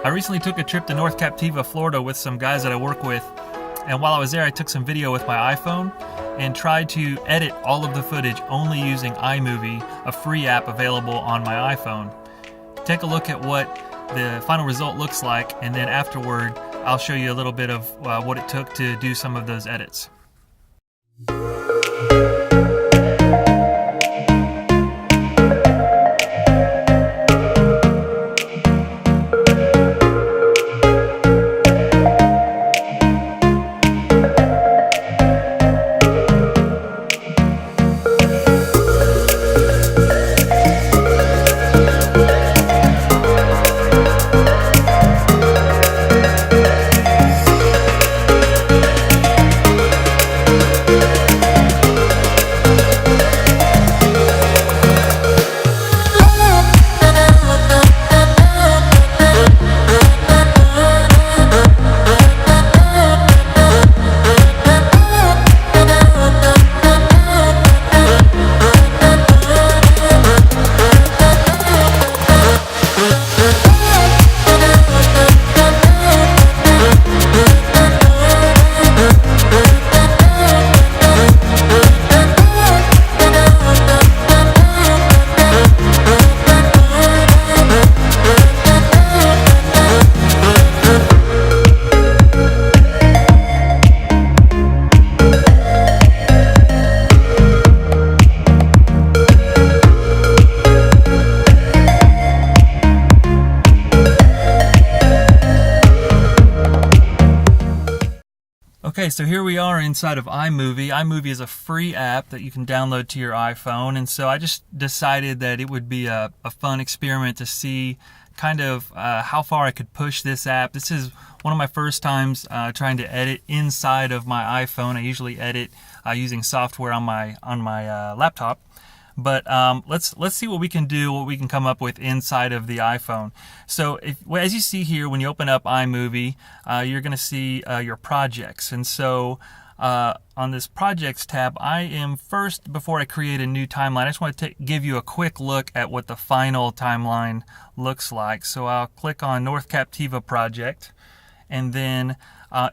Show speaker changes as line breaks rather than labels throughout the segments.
I recently took a trip to North Captiva, Florida with some guys that I work with, and while I was there I took some video with my iPhone and tried to edit all of the footage only using iMovie, a free app available on my iPhone. Take a look at what the final result looks like, and then afterward I'll show you a little bit of what it took to do some of those edits. Okay, so here we are inside of iMovie. iMovie is a free app that you can download to your iPhone, and so I just decided that it would be a fun experiment to see kind of how far I could push this app. This is one of my first times trying to edit inside of my iPhone. I usually edit using software on my laptop. But let's see what we can do, what we can come up with inside of the iPhone. So as you see here, when you open up iMovie, you're going to see your projects. And so on this projects tab, I am first, before I create a new timeline, I just want to give you a quick look at what the final timeline looks like. So I'll click on North Captiva project, and then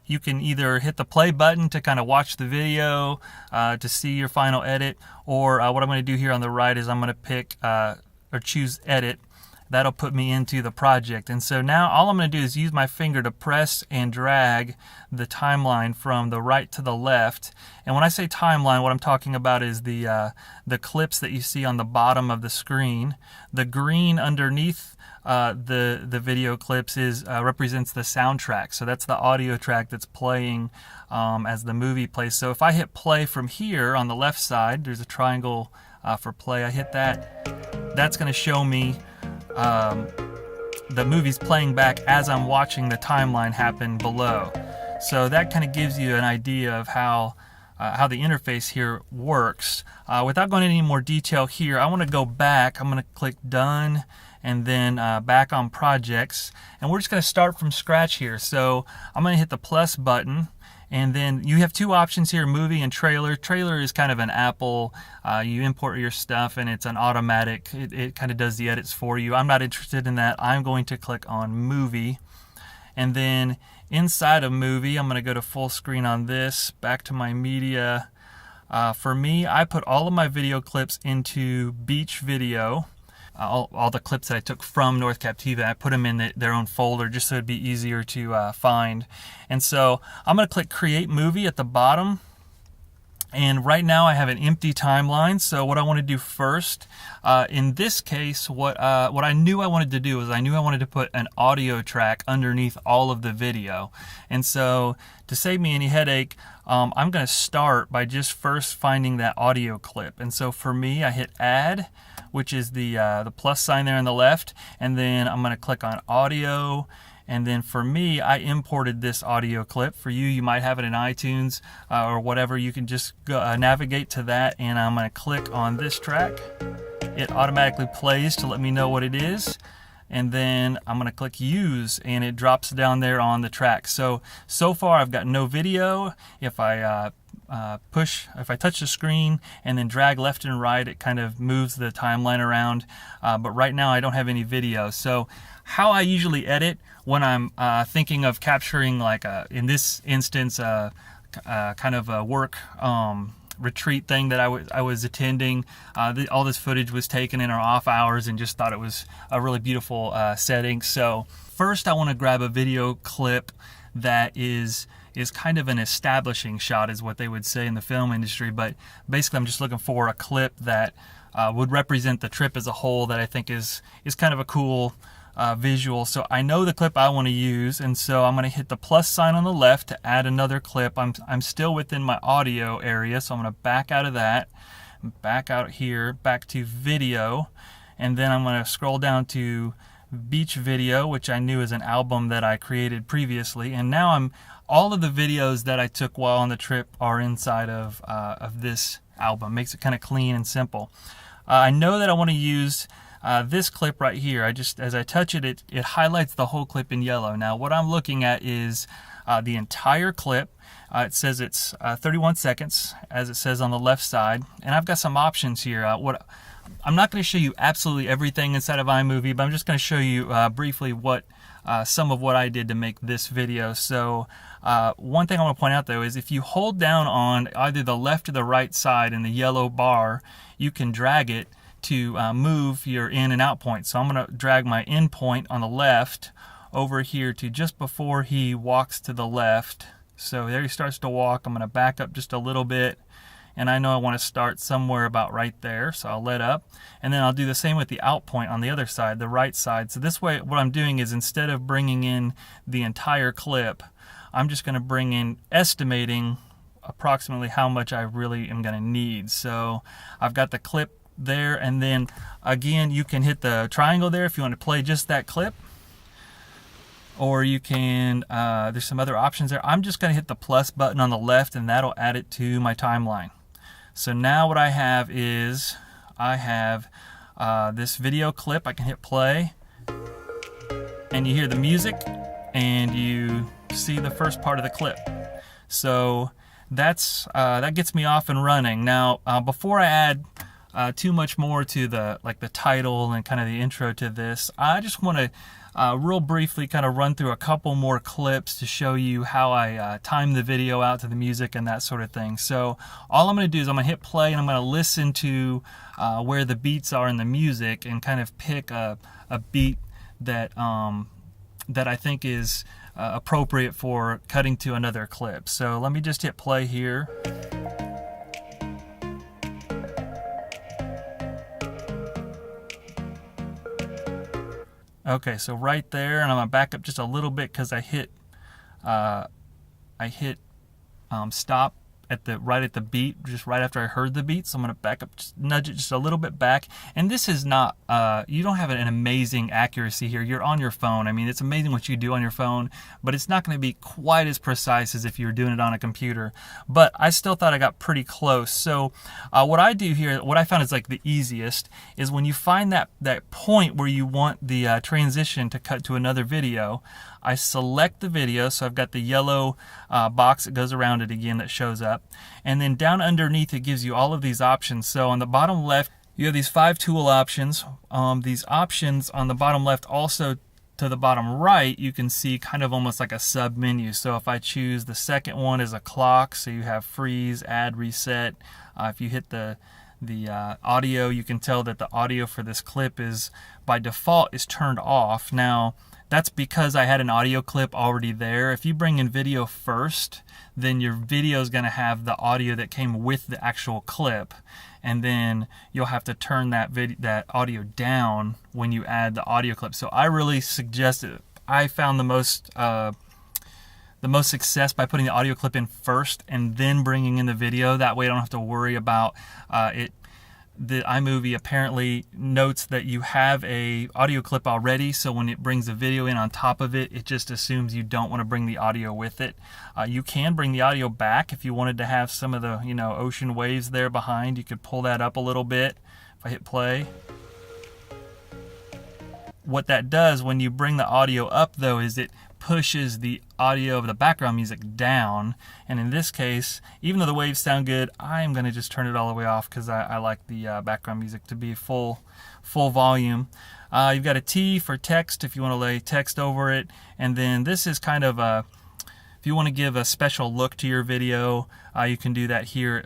you can either hit the play button to kind of watch the video to see your final edit, or what I'm going to do here on the right is I'm going to pick or choose edit. That'll put me into the project. And so now all I'm going to do is use my finger to press and drag the timeline from the right to the left. And when I say timeline, what I'm talking about is the clips that you see on the bottom of the screen. The green underneath the video clips is represents the soundtrack. So that's the audio track that's playing as the movie plays. So if I hit play from here on the left side, there's a triangle for play. I hit that. That's going to show me the movie's playing back as I'm watching the timeline happen below. So that kind of gives you an idea of how the interface here works. Without going into any more detail here, I want to go back. I'm going to click done, and then back on projects, and we're just going to start from scratch here. So I'm going to hit the plus button, and then you have two options here, movie and trailer. Trailer is kind of an Apple, you import your stuff and it's an automatic, it kind of does the edits for you. I'm not interested in that. I'm going to click on movie, and then inside of movie I'm going to go to full screen on this, back to my media. For me, I put all of my video clips into beach video. All the clips that I took from North Captiva, I put them in their own folder just so it'd be easier to find. And so I'm going to click create movie at the bottom, and right now I have an empty timeline. So what I want to do first, in this case, what I knew I wanted to do is I knew I wanted to put an audio track underneath all of the video. And so to save me any headache, I'm going to start by just first finding that audio clip. And so for me, I hit add, which is the plus sign there on the left, and then I'm going to click on audio. And then for me, I imported this audio clip. For you, you might have it in iTunes or whatever. You can just go, navigate to that, and I'm going to click on this track. It automatically plays to let me know what it is. And then I'm going to click use, and it drops down there on the track. So far I've got no video. If I if I touch the screen and then drag left and right, it kind of moves the timeline around. But right now I don't have any video. So how I usually edit when I'm thinking of capturing, like in this instance, kind of a work retreat thing that I was attending. All this footage was taken in our off hours, and just thought it was a really beautiful setting. So first I want to grab a video clip that is kind of an establishing shot, is what they would say in the film industry. But basically I'm just looking for a clip that would represent the trip as a whole, that I think is kind of a cool visual. So I know the clip I want to use, and so I'm going to hit the plus sign on the left to add another clip. I'm still within my audio area, so I'm going to back out of that, back out here, back to video, and then I'm going to scroll down to beach video, which I knew is an album that I created previously. And now all of the videos that I took while on the trip are inside of this album. Makes it kind of clean and simple. I know that I want to use this clip right here. As I touch it, it highlights the whole clip in yellow. Now what I'm looking at is the entire clip. It says it's 31 seconds, as it says on the left side, and I've got some options here. I'm not going to show you absolutely everything inside of iMovie, but I'm just going to show you briefly some of what I did to make this video. So one thing I want to point out though is if you hold down on either the left or the right side in the yellow bar, you can drag it to move your in and out point. So I'm going to drag my in point on the left over here to just before he walks to the left. So there he starts to walk. I'm going to back up just a little bit, and I know I want to start somewhere about right there, so I'll let up. And then I'll do the same with the out point on the other side, the right side. So this way what I'm doing is, instead of bringing in the entire clip, I'm just going to bring in estimating approximately how much I really am going to need. So I've got the clip there, and then again you can hit the triangle there if you want to play just that clip, or you can there's some other options there. I'm just going to hit the plus button on the left, and that'll add it to my timeline. So now what I have is this video clip. I can hit play, and you hear the music, and you see the first part of the clip. So that gets me off and running. Now before I add too much more to the title and kind of the intro to this, I just want to real briefly kind of run through a couple more clips to show you how I time the video out to the music and that sort of thing. So all I'm going to do is I'm going to hit play, and I'm going to listen to where the beats are in the music, and kind of pick a beat that I think is appropriate for cutting to another clip. So let me just hit play here. Okay, so right there, and I'm gonna back up just a little bit because I hit stop right at the beat, just right after I heard the beat. So I'm gonna back up, just nudge it just a little bit back. And this is not you don't have an amazing accuracy here. You're on your phone. I mean, it's amazing what you do on your phone, but it's not going to be quite as precise as if you were doing it on a computer. But I still thought I got pretty close. So what I do here, what I found is like the easiest, is when you find that point where you want the transition to cut to another video, I select the video, so I've got the yellow box that goes around it again that shows up, and then down underneath it gives you all of these options. So on the bottom left you have these 5 tool options. These options on the bottom left, also to the bottom right, you can see kind of almost like a sub menu. So if I choose the second one is a clock, so you have freeze, add, reset. If you hit the audio, you can tell that the audio for this clip is by default is turned off. Now that's because I had an audio clip already there. If you bring in video first, then your video is going to have the audio that came with the actual clip, and then you'll have to turn that audio down when you add the audio clip. So I really suggest it. I found the most success by putting the audio clip in first and then bringing in the video. That way I don't have to worry about it. The iMovie apparently notes that you have a audio clip already, so when it brings the video in on top of it, it just assumes you don't want to bring the audio with it. You can bring the audio back if you wanted to have some of the ocean waves there behind. You could pull that up a little bit. If I hit play, what that does when you bring the audio up, though, is it pushes the audio of the background music down. And in this case, even though the waves sound good, I'm going to just turn it all the way off because I like the background music to be full volume. You've got a T for text if you want to lay text over it. And then this is kind of a, if you want to give a special look to your video, you can do that here.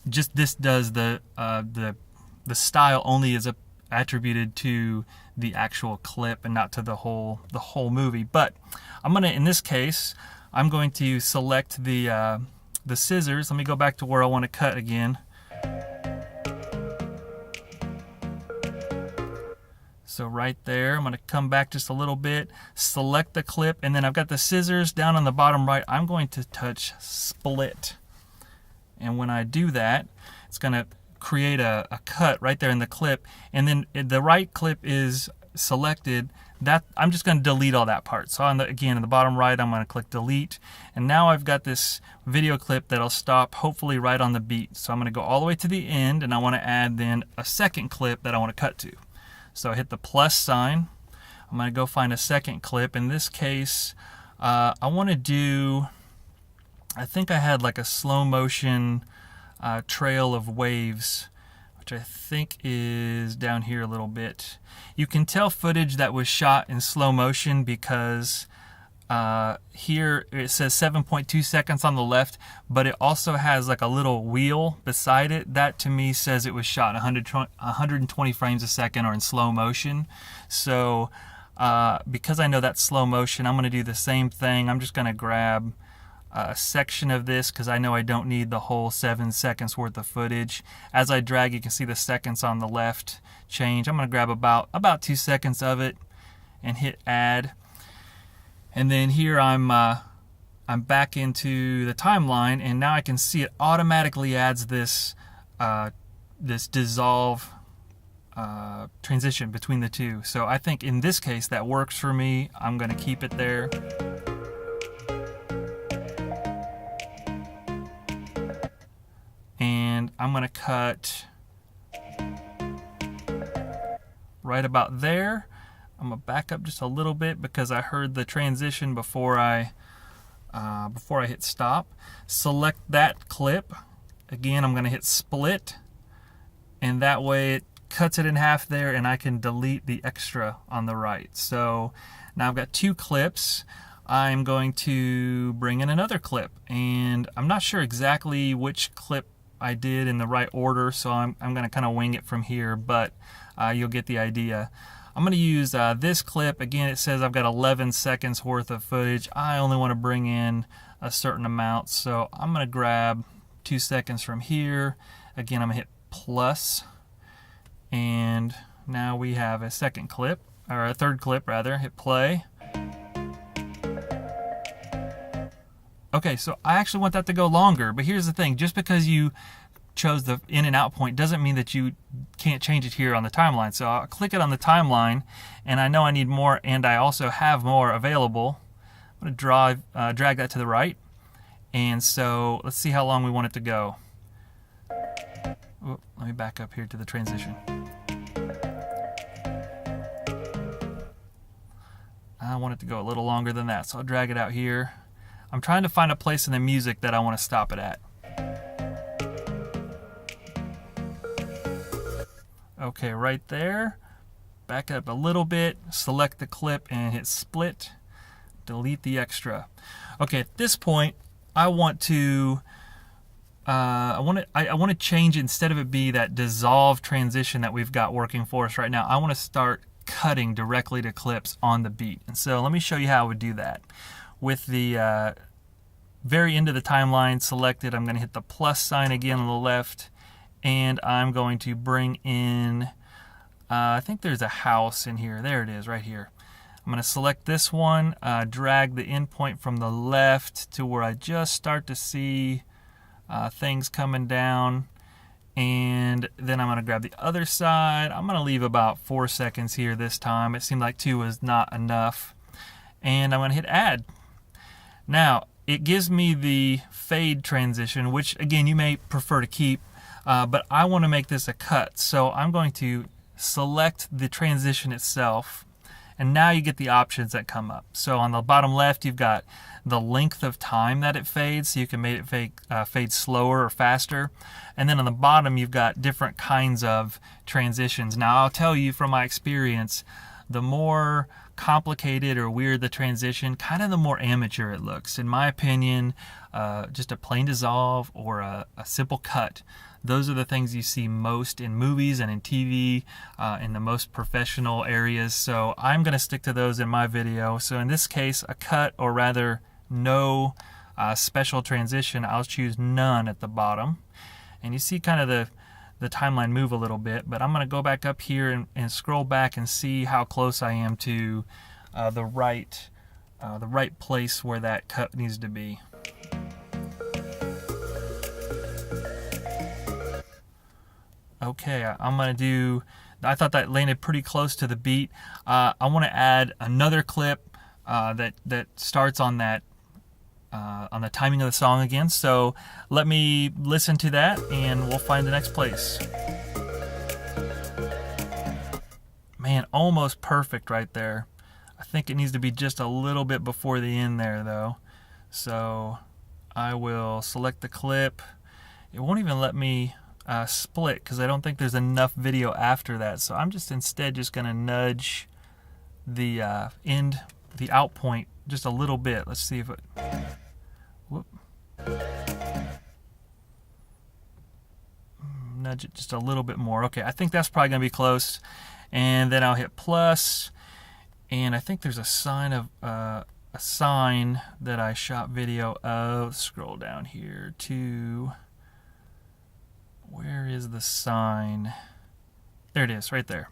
Just this does the style only is attributed to the actual clip and not to the whole movie. But I'm gonna, in this case, I'm going to select the scissors. Let me go back to where I want to cut again. So right there, I'm going to come back just a little bit, select the clip, and then I've got the scissors down on the bottom right. I'm going to touch split. And when I do that, it's going to create a cut right there in the clip. And then the right clip is selected. That I'm just going to delete all that part. So again, in the bottom right, I'm going to click delete. And now I've got this video clip that'll stop hopefully right on the beat. So I'm going to go all the way to the end, and I want to add then a second clip that I want to cut to. So I hit the plus sign. I'm going to go find a second clip. In this case, I want to do, I think I had like a slow motion trail of waves, which I think is down here a little bit. You can tell footage that was shot in slow motion because here it says 7.2 seconds on the left, but it also has like a little wheel beside it. That to me says it was shot 120 frames a second or in slow motion. So because I know that's slow motion, I'm going to do the same thing. I'm just going to grab a section of this because I know I don't need the whole 7 seconds worth of footage. As I drag, you can see the seconds on the left change. I'm going to grab about 2 seconds of it and hit add. And then here I'm back into the timeline, and now I can see it automatically adds this this dissolve transition between the two. So I think in this case that works for me. I'm going to keep it there. And I'm going to cut right about there. I'm going to back up just a little bit because I heard the transition before I hit stop. Select that clip. Again, I'm going to hit split, and that way it cuts it in half there, and I can delete the extra on the right. So now I've got 2 clips. I'm going to bring in another clip, and I'm not sure exactly which clip I did in the right order, so I'm going to kind of wing it from here, but you'll get the idea. I'm going to use this clip. Again, it says I've got 11 seconds worth of footage. I only want to bring in a certain amount, so I'm going to grab 2 seconds from here. Again, I'm going to hit plus, and now we have a second clip, or a third clip rather. Hit play. Okay, so I actually want that to go longer, but here's the thing. Just because you chose the in and out point doesn't mean that you can't change it here on the timeline. So I'll click it on the timeline, and I know I need more, and I also have more available. I'm going to drag that to the right, and so let's see how long we want it to go. Oh, let me back up here to the transition. I want it to go a little longer than that, so I'll drag it out here. I'm trying to find a place in the music that I want to stop it at. Okay, right there. Back up a little bit, select the clip and hit split, delete the extra. Okay, at this point, I want to change, instead of it be that dissolve transition that we've got working for us right now, I want to start cutting directly to clips on the beat. And so let me show you how I would do that. With the very end of the timeline selected, I'm going to hit the plus sign again on the left, and I'm going to bring in, I think there's a house in here. There it is, right here. I'm going to select this one, drag the endpoint from the left to where I just start to see things coming down, and then I'm going to grab the other side. I'm going to leave about 4 seconds here this time. It seemed like 2 was not enough, and I'm going to hit add. Now, it gives me the fade transition, which again you may prefer to keep, but I want to make this a cut. So I'm going to select the transition itself, and now you get the options that come up. So on the bottom left, you've got the length of time that it fades, so you can make it fade slower or faster. And then on the bottom, you've got different kinds of transitions. Now, I'll tell you from my experience, the more complicated or weird the transition, kind of the more amateur it looks. In my opinion, just a plain dissolve or a simple cut, those are the things you see most in movies and in TV, in the most professional areas. So I'm going to stick to those in my video. So in this case, a cut, or rather no special transition, I'll choose none at the bottom. And you see kind of the timeline move a little bit, but I'm going to go back up here and scroll back and see how close I am to the right place where that cut needs to be. Okay, I'm going to do, I thought that landed pretty close to the beat. I want to add another clip that starts on that on the timing of the song again. So let me listen to that and we'll find the next place. Man, almost perfect right there. I think it needs to be just a little bit before the end there though. So I will select the clip. It won't even let me split because I don't think there's enough video after that. So I'm instead just going to nudge the the out point just a little bit. Let's see if it. Whoop. Nudge it just a little bit more. Okay, I think that's probably going to be close. And then I'll hit plus, and I think there's a sign of a sign that I shot video of. Scroll down here to, where is the sign? There it is, right there.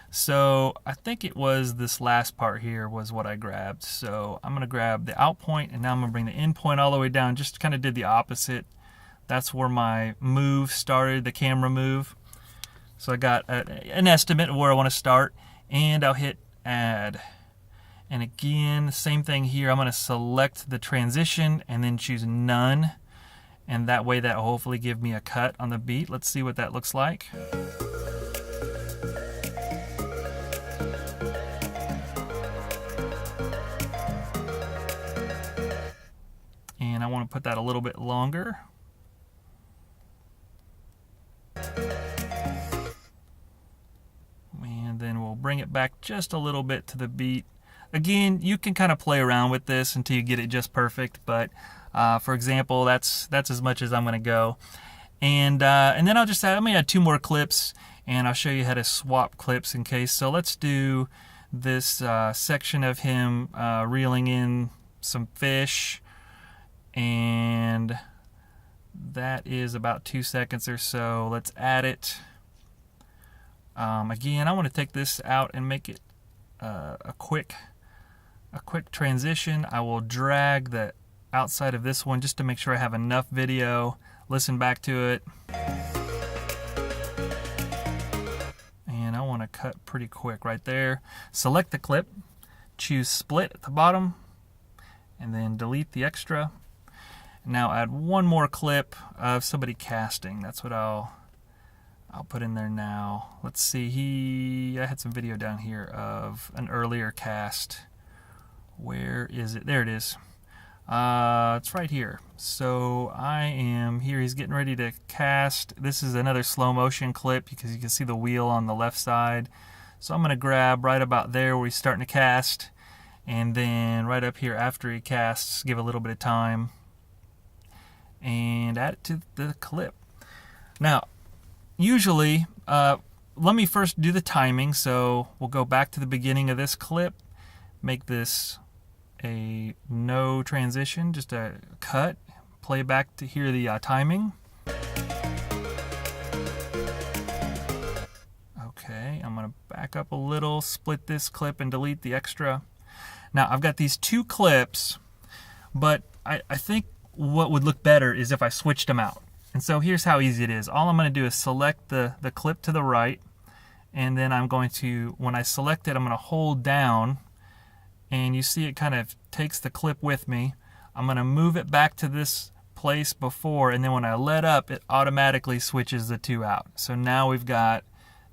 So I think it was this last part here was what I grabbed. So I'm going to grab the out point, and now I'm going to bring the in point all the way down. Just kind of did the opposite. That's where my move started, the camera move. So I got an estimate of where I want to start, and I'll hit add. And again, same thing here. I'm going to select the transition and then choose none. And that way that will hopefully give me a cut on the beat. Let's see what that looks like. And I want to put that a little bit longer. And then we'll bring it back just a little bit to the beat. Again, you can kind of play around with this until you get it just perfect, but for example, that's as much as I'm going to go. And then I'll just add, let me add 2 more clips, and I'll show you how to swap clips in case. So let's do this section of him reeling in some fish, and that is about 2 seconds or so. Let's add it. Again, I want to take this out and make it a quick transition. I will drag the outside of this one just to make sure I have enough video. Listen back to it. And I want to cut pretty quick right there. Select the clip, choose split at the bottom, and then delete the extra. Now add one more clip of somebody casting. That's what I'll put in there now. Let's see, I had some video down here of an earlier cast. Where is it? There it is. It's right here. So I am here. He's getting ready to cast. This is another slow motion clip because you can see the wheel on the left side. So I'm going to grab right about there where he's starting to cast, and then right up here after he casts, give a little bit of time and add it to the clip. Now, usually, let me first do the timing. So we'll go back to the beginning of this clip, make this a no transition, just a cut, play back to hear the timing. Okay, I'm going to back up a little, split this clip and delete the extra. Now I've got these 2 clips, but I think what would look better is if I switched them out. And so here's how easy it is. All I'm going to do is select the clip to the right, and then I'm going to, when I select it, I'm going to hold down, and you see it kind of takes the clip with me. I'm going to move it back to this place before, and then when I let up, it automatically switches the 2 out. So now we've got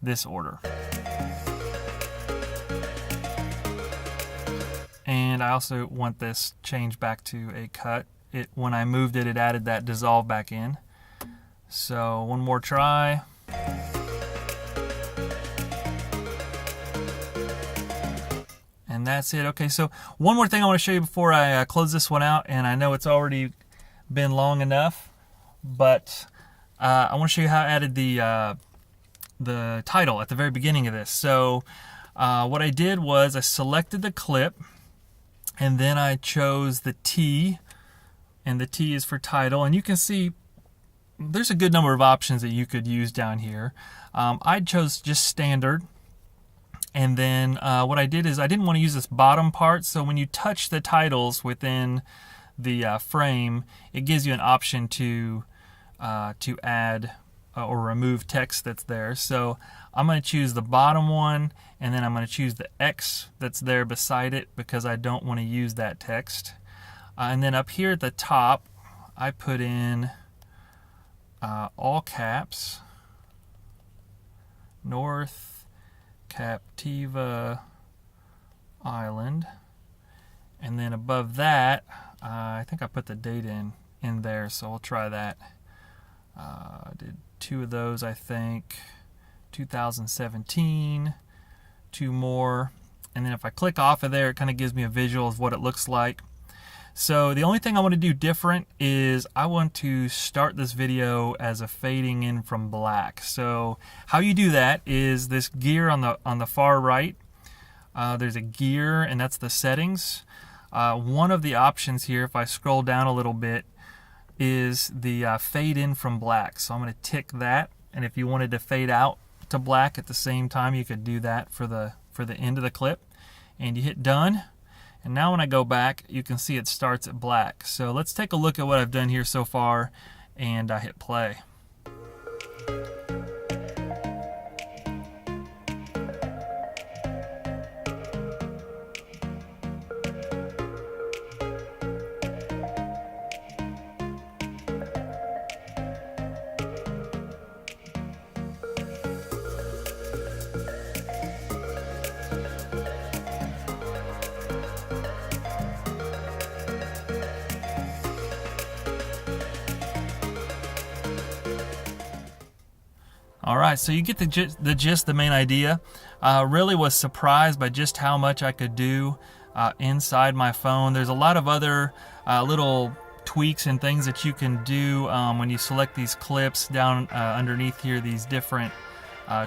this order. And I also want this changed back to a cut. When I moved it, it added that dissolve back in. So one more try. And that's it. Okay, so one more thing I want to show you before I close this one out, and I know it's already been long enough, but I want to show you how I added the title at the very beginning of this. So what I did was I selected the clip, and then I chose the T, and the T is for title, and you can see there's a good number of options that you could use down here. I chose just standard. And then what I did is I didn't want to use this bottom part, so when you touch the titles within the frame, it gives you an option to add or remove text that's there. So I'm going to choose the bottom one, and then I'm going to choose the X that's there beside it because I don't want to use that text. And then up here at the top, I put in all caps, North Captiva Island, and then above that I think I put the date in there, so we'll try that. I did 2 of those, I think, 2017, 2 more, and then if I click off of there, it kind of gives me a visual of what it looks like. So the only thing I want to do different is I want to start this video as a fading in from black. So how you do that is this gear on the far right. There's a gear, and that's the settings. One of the options here, if I scroll down a little bit, is the fade in from black. So I'm going to tick that, and if you wanted to fade out to black at the same time, you could do that for the end of the clip. And you hit done. And now when I go back, you can see it starts at black. So let's take a look at what I've done here so far, and I hit play. All right, so you get the gist, the main idea. Really was surprised by just how much I could do inside my phone. There's a lot of other little tweaks and things that you can do when you select these clips down underneath here, these different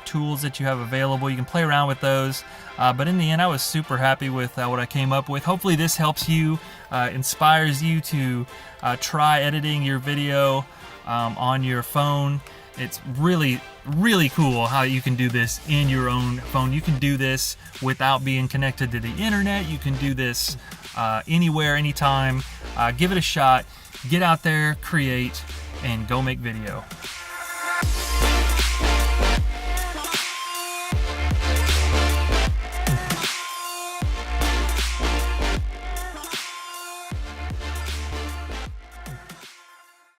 tools that you have available. You can play around with those, but in the end I was super happy with what I came up with. Hopefully this helps you, inspires you to try editing your video on your phone. It's really, really cool how you can do this in your own phone. You can do this without being connected to the internet. You can do this anywhere, anytime. Give it a shot. Get out there, create, and go make video.